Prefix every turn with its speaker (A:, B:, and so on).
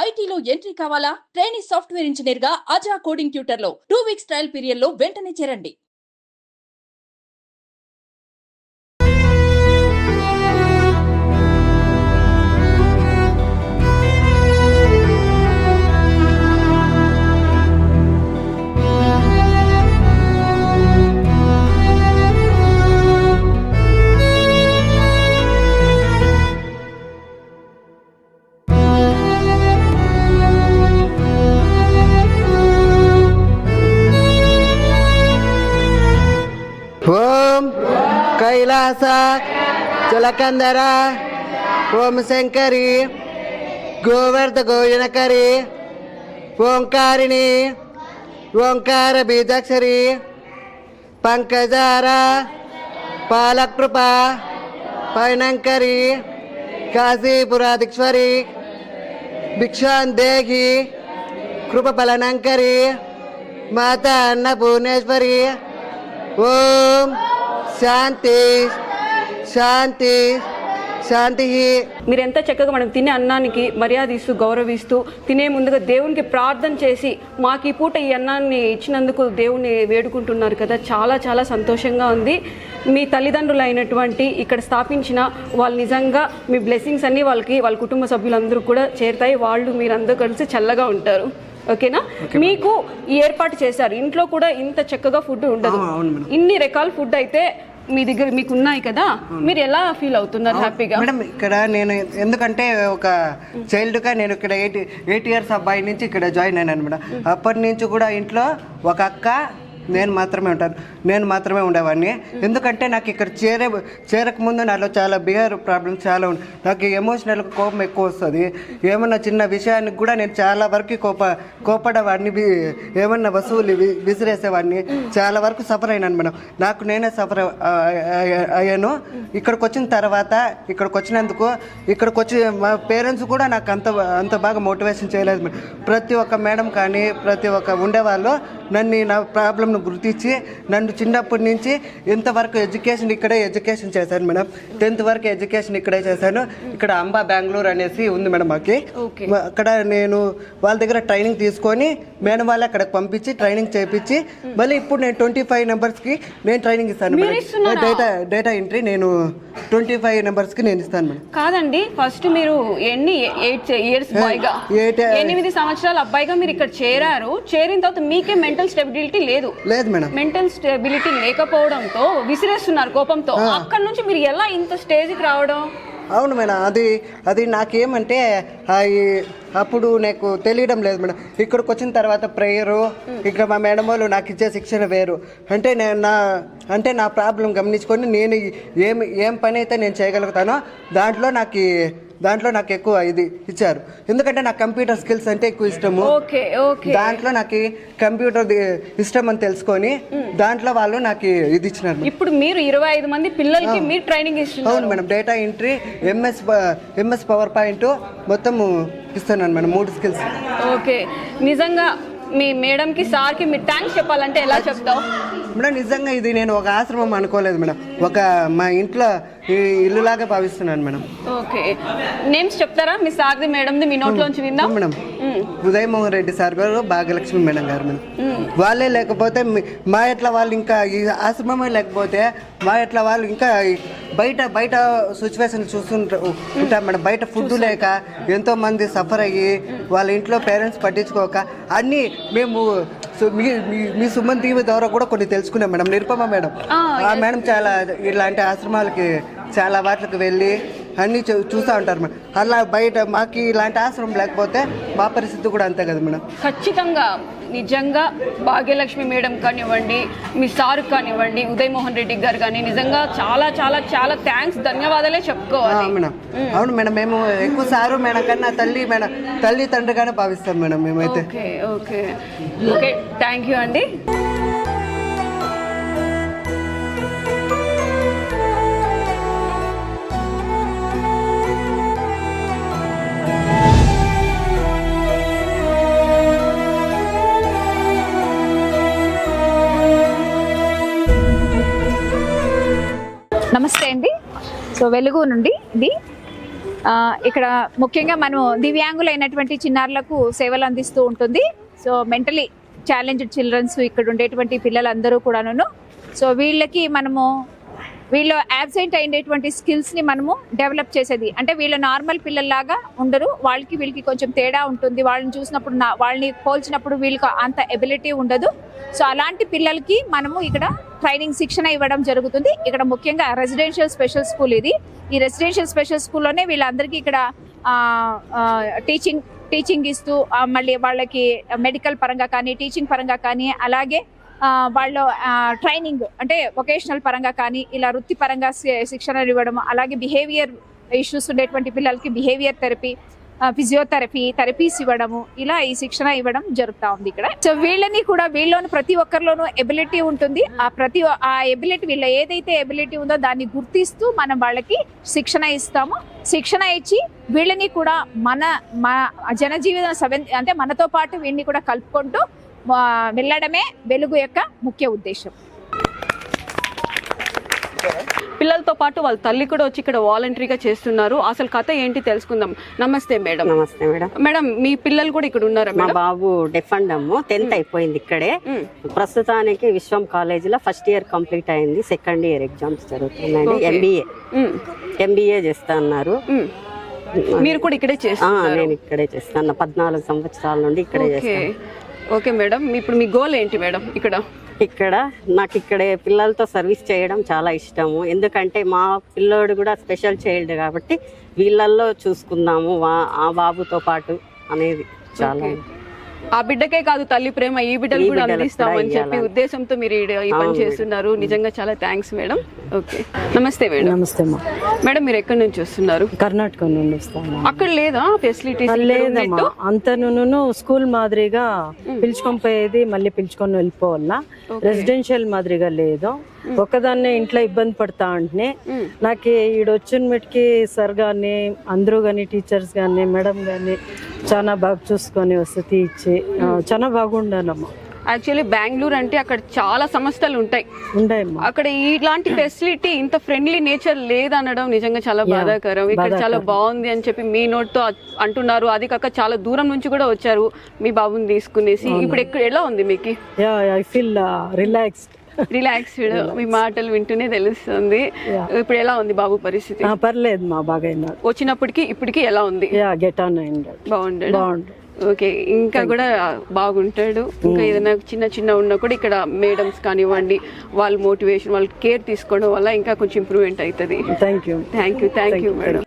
A: ఐటీలో ఎంట్రీ కావాలా? Trainee software engineer గా అజా కోడింగ్ ట్యూటర్ లో 2 వీక్స్ ట్రయల్ పీరియడ్ లో వెంటనే చేరండి.
B: ఓం కైలాస జలకందర ఓం శంకరి గోవర్ధ గోయనకరి ఓంకారిణి ఓంకార బీజాక్షరి పంకజార పాలకృప పైనంకరి కాశీపురాధీశ్వరి భిక్షాందేహి కృపబలనంకరి మాతా అన్నపూర్ణేశ్వరి. ఓం శాంతి శాంతి శాంతి.
C: మీరు ఎంత చక్కగా మనం తినే అన్నానికి మర్యాద ఇస్తూ గౌరవిస్తూ తినే ముందుగా దేవునికి ప్రార్థన చేసి మాకు ఈ పూట ఈ అన్నాన్ని ఇచ్చినందుకు దేవుని వేడుకుంటున్నారు కదా, చాలా చాలా సంతోషంగా ఉంది. మీ తల్లిదండ్రులు అయినటువంటి ఇక్కడ స్థాపించిన వాళ్ళు నిజంగా మీ బ్లెస్సింగ్స్ అన్నీ వాళ్ళ కుటుంబ సభ్యులందరూ కూడా చేరుతాయి. వాళ్ళు మీరందరూ కలిసి చల్లగా ఉంటారు. ఓకేనా? మీకు ఈ ఏర్పాటు చేశారు. ఇంట్లో కూడా ఇంత చక్కగా ఫుడ్ ఉండదు. ఇన్ని రకాల ఫుడ్ అయితే మీ దగ్గర మీకు ఉన్నాయి కదా, మీరు ఎలా ఫీల్ అవుతున్నారు? హ్యాపీగా?
B: మేడం ఇక్కడ నేను ఎందుకంటే ఒక చైల్డ్గా నేను ఇక్కడ 8 ఇయర్స్ అబ్బాయి నుంచి ఇక్కడ జాయిన్ అయినాను మేడం. అప్పటి నుంచి కూడా ఇంట్లో ఒక అక్క నేను మాత్రమే ఉండేవాడిని. ఎందుకంటే నాకు ఇక్కడ చేరకముందు నాలో చాలా బిహేవియర్ ప్రాబ్లమ్స్ చాలా ఉన్నాయి. నాకు ఎమోషనల్ కోపం ఎక్కువ వస్తుంది. ఏమన్నా చిన్న విషయానికి కూడా నేను చాలా వరకు కోపడేవాడిని, ఏమన్నా వస్తువులు విసిరేసేవాడిని. చాలా వరకు సఫర్ అయినాను మేడం. నాకు నేనే సఫర్ అయ్యాను. ఇక్కడికి వచ్చిన తర్వాత ఇక్కడికి వచ్చి మా పేరెంట్స్ కూడా నాకు అంత బాగా మోటివేషన్ చేయలేదు మేడం. ప్రతి ఒక్క మేడం కానీ ప్రతి ఒక్క ఉండేవాళ్ళు నన్ను నా ప్రాబ్లమ్ను గుర్తించి నన్ను చిన్నప్పటి నుంచి ఇంతవరకు ఎడ్యుకేషన్ చేశాను మేడం. 10th వరకు ఎడ్యుకేషన్ ఇక్కడే చేశాను. ఇక్కడ అంబా బెంగళూరు అనేసి ఉంది మేడం మాకి. అక్కడ నేను వాళ్ళ దగ్గర ట్రైనింగ్ తీసుకొని మేడం వాళ్ళు అక్కడికి పంపించి ట్రైనింగ్ చేయించి మళ్ళీ ఇప్పుడు నేను 25 నెంబర్స్కి నేను ట్రైనింగ్ ఇస్తాను మేడం. డేటా ఎంట్రీ నేను 25 నెంబర్స్కి నేను ఇస్తాను మేడం.
C: కాదండి, ఫస్ట్ మీరు 8 ఇయర్స్ బాయ్గా 8 సంవత్సరాల అబ్బాయిగా మీరు ఇక్కడ చేరారు. చేరిన తర్వాత మీకే మెంటల్ స్టెబిలిటీ లేదు
B: మేడం.
C: మెంటల్ స్టెబిలిటీ లేకపోవడంతో విసిరేస్తున్నారు కోపంతో. అక్కడ నుంచి మీరు ఎలా ఇంత స్టేజ్కి రావడం?
B: అవును మేడం, అది నాకేమంటే అప్పుడు నాకు తెలియడం లేదు మేడం. ఇక్కడికి వచ్చిన తర్వాత ప్రేయరు ఇక్కడ మా మేడం వాళ్ళు నాకు ఇచ్చే శిక్షణ వేరు. అంటే నా ప్రాబ్లం గమనించుకొని నేను ఏం పని అయితే నేను చేయగలుగుతానో దాంట్లో నాకు ఎక్కువ ఇది ఇచ్చారు. ఎందుకంటే నాకు కంప్యూటర్ స్కిల్స్ అంటే ఎక్కువ ఇష్టము. దాంట్లో నాకు కంప్యూటర్ ఇష్టం అని తెలుసుకొని దాంట్లో వాళ్ళు నాకు ఇది ఇచ్చినారు.
C: ఇప్పుడు మీరు 25 మంది పిల్లలకి మీరు ట్రైనింగ్ ఇస్తున్నారు?
B: అవును madam. Data entry, MS power point మొత్తం ఇస్తున్నాను మేడం. 3 స్కిల్స్.
C: ఓకే, నిజంగా మీ మేడంకి సార్కి మీరు థ్యాంక్స్ చెప్పాలంటే ఎలా చెప్తావు
B: మేడం? నిజంగా ఇది నేను ఒక ఆశ్రమం అనుకోలేదు మేడం. ఒక మా ఇంట్లో ఇల్లులాగా భావిస్తున్నాను మేడం.
C: ఓకే, నేమ్స్ చెప్తారా మీ సార్ది మేడంది? మీ నోట్లోంచి విందాం
B: మేడం. ఉదయ్ మోహన్ రెడ్డి సార్ గారు, భాగ్యలక్ష్మి మేడం గారు మేడం. వాళ్ళే లేకపోతే మా ఎట్లా వాళ్ళు ఇంకా ఈ ఆశ్రమమే లేకపోతే మా ఎట్లా వాళ్ళు ఇంకా బయట సిచ్యువేషన్ చూస్తుంటాం మేడం. బయట ఫుడ్ లేక ఎంతో మంది సఫర్ అయ్యి వాళ్ళ ఇంట్లో పేరెంట్స్ పట్టించుకోక అన్నీ మేము మీ సుమన్ టీవీ ద్వారా కూడా కొన్ని తెలుసుకున్నాం మేడం. నిరుపమ మేడం, ఆ మేడం చాలా ఇలాంటి ఆశ్రమాలకి చాలా వాటికి వెళ్ళి అన్నీ చూస్తూ ఉంటారు మేడం. అలా బయట మాకు ఇలాంటి ఆశ్రమం లేకపోతే మా పరిస్థితి కూడా అంతే కదా మేడం.
C: ఖచ్చితంగా నిజంగా భాగ్యలక్ష్మి మేడం కానివ్వండి, మీ సార్ కానివ్వండి, ఉదయ్ మోహన్ రెడ్డి గారు కానీ నిజంగా చాలా చాలా చాలా థ్యాంక్స్, ధన్యవాదాలే చెప్పుకోవాలి
B: మేడం. అవును మేడం, మేము ఎక్కువ సారు మేడం కన్నా తల్లి తండ్రిగానే భావిస్తాం మేడం మేమైతే.
C: ఓకే, థ్యాంక్ యూ అండి.
D: నమస్తే అండి. సో వెలుగు నుండి ఇది ఇక్కడ ముఖ్యంగా మనం దివ్యాంగులైనటువంటి చిన్నారులకు సేవలు అందిస్తూ ఉంటుంది. సో మెంటలీ ఛాలెంజ్డ్ చిల్డ్రన్స్ ఇక్కడ ఉండేటువంటి పిల్లలందరూ కూడాను. సో వీళ్ళకి వీళ్ళు యాబ్సెంట్ అయినటువంటి స్కిల్స్ని మనము డెవలప్ చేసేది. అంటే వీళ్ళు నార్మల్ పిల్లల్లాగా ఉండరు, వీళ్ళకి కొంచెం తేడా ఉంటుంది. వాళ్ళని చూసినప్పుడు వాళ్ళని పోల్చినప్పుడు వీళ్ళకి అంత ఎబిలిటీ ఉండదు. సో అలాంటి పిల్లలకి మనము ఇక్కడ ట్రైనింగ్ శిక్షణ ఇవ్వడం జరుగుతుంది. ఇక్కడ ముఖ్యంగా రెసిడెన్షియల్ స్పెషల్ స్కూల్ ఇది. ఈ రెసిడెన్షియల్ స్పెషల్ స్కూల్లోనే వీళ్ళందరికీ ఇక్కడ టీచింగ్ ఇస్తూ మళ్ళీ వాళ్ళకి మెడికల్ పరంగా కానీ టీచింగ్ పరంగా కానీ అలాగే వాళ్ళు ట్రైనింగ్ అంటే వొకేషనల్ పరంగా కానీ ఇలా వృత్తి పరంగా శిక్షణ ఇవ్వడం, అలాగే బిహేవియర్ ఇష్యూస్ ఉండేటువంటి పిల్లలకి బిహేవియర్ థెరపీ, థెరపీస్ ఇవ్వడము, ఇలా ఈ శిక్షణ ఇవ్వడం జరుగుతూ ఉంది ఇక్కడ. సో వీళ్ళలోని ప్రతి ఒక్కరిలోనూ ఎబిలిటీ ఉంటుంది. ఆ ఎబిలిటీ వీళ్ళ ఏదైతే ఎబిలిటీ ఉందో దాన్ని గుర్తిస్తూ మనం వాళ్ళకి శిక్షణ ఇస్తాము. శిక్షణ ఇచ్చి వీళ్ళని కూడా మన జనజీవితం అంటే మనతో పాటు వీళ్ళని కూడా కలుపుకుంటూ వెళ్ళడమే వెలుగు యొక్క ముఖ్య ఉద్దేశం.
C: పిల్లలతో పాటు వాళ్ళ తల్లి కూడా వచ్చి ఇక్కడ వాలంటరీగా చేస్తున్నారు. అసలు కథ ఏంటి తెలుసుకుందాం. నమస్తే మేడం.
E: నమస్తే మేడం.
C: మేడం మీ పిల్లలు కూడా ఇక్కడ ఉన్నారా?
E: మా బాబు డెఫ్ అండ్ డమ్ 10th అయిపోయింది ఇక్కడే. ప్రస్తుతానికి విశ్వం కాలేజీలో ఫస్ట్ ఇయర్ కంప్లీట్ అయింది. సెకండ్ ఇయర్ ఎగ్జామ్స్ జరుగుతున్నాయి. ఎంబీఏ చేస్తా అన్నారు.
C: మీరు కూడా ఇక్కడే చేస్తున్నారు?
E: నేను ఇక్కడే చేస్తాను. 14 సంవత్సరాల నుండి ఇక్కడే చేస్తాను.
C: ఓకే మేడం, ఇప్పుడు మీ గోల్ ఏంటి మేడం?
E: ఇక్కడ నాకు ఇక్కడే పిల్లలతో సర్వీస్ చేయడం చాలా ఇష్టము. ఎందుకంటే మా పిల్లోడు కూడా స్పెషల్ చైల్డ్ కాబట్టి వీళ్ళల్లో చూసుకుందాము ఆ బాబుతో పాటు అనేది చాలా.
C: ఆ బిడ్డకే కాదు తల్లి ప్రేమ ఈ బిడ్డలు కూడా అందిస్తామని చెప్పి ఉద్దేశంతో మీరు ఈ పని చేస్తున్నారు. నిజంగా చాలా థ్యాంక్స్ మేడం. ఓకే, నమస్తే మేడం.
F: నమస్తే
C: మేడం, మీరు ఎక్కడి నుంచి వస్తున్నారు?
F: కర్ణాటక నుండి వస్తాను.
C: అక్కడ లేదా ఫెసిలిటీస్?
F: లేదమ్మా, అంతను స్కూల్ మాదిరిగా పిలుచుకొని పోయేది మళ్ళీ పిలుచుకొని వెళ్ళిపోవాలా. రెసిడెన్షియల్ మాదిరిగా లేదు. ఒక్కదాన్నే ఇంట్లో ఇబ్బంది పడతా అంటే నాకు ఈడొచ్చిన మటుకి సార్ కానీ అందరూ కానీ టీచర్స్ కానీ మేడం కానీ చాలా బాగా చూసుకొని వసతి ఇచ్చి చాలా బాగుండానమ్మా.
C: యాక్చువల్లీ బెంగళూరు అంటే అక్కడ చాలా సంస్థలు ఉంటాయి. అక్కడ ఇలాంటి ఫెసిలిటీ ఇంత ఫ్రెండ్లీ నేచర్ లేదనడం నిజంగా చాలా బాధాకరం. ఇక్కడ చాలా బాగుంది అని చెప్పి మీ నోట్తో అంటున్నారు. అది కాక చాలా దూరం నుంచి కూడా వచ్చారు మీ బాబుని తీసుకునేసి. ఇప్పుడు ఎలా ఉంది మీకు?
F: I feel relaxed.
C: మీ మాటలు వింటూనే తెలుస్తుంది. ఇప్పుడు ఎలా ఉంది బాబు పరిస్థితి?
F: పర్లేదు మా బాగా
C: వచ్చినప్పటికి ఇప్పటికి ఎలా ఉంది?
F: గెట్ ఆన్
C: బాగుంటాడు. ఓకే, ఇంకా కూడా బాగుంటాడు. ఇంకా ఏదైనా చిన్న ఉన్నా కూడా ఇక్కడ మేడమ్స్ కానివ్వండి వాళ్ళ మోటివేషన్ వాళ్ళ కేర్ తీసుకోవడం వల్ల ఇంకా కొంచెం ఇంప్రూవ్మెంట్ అవుతుంది.
F: Thank you
C: madam.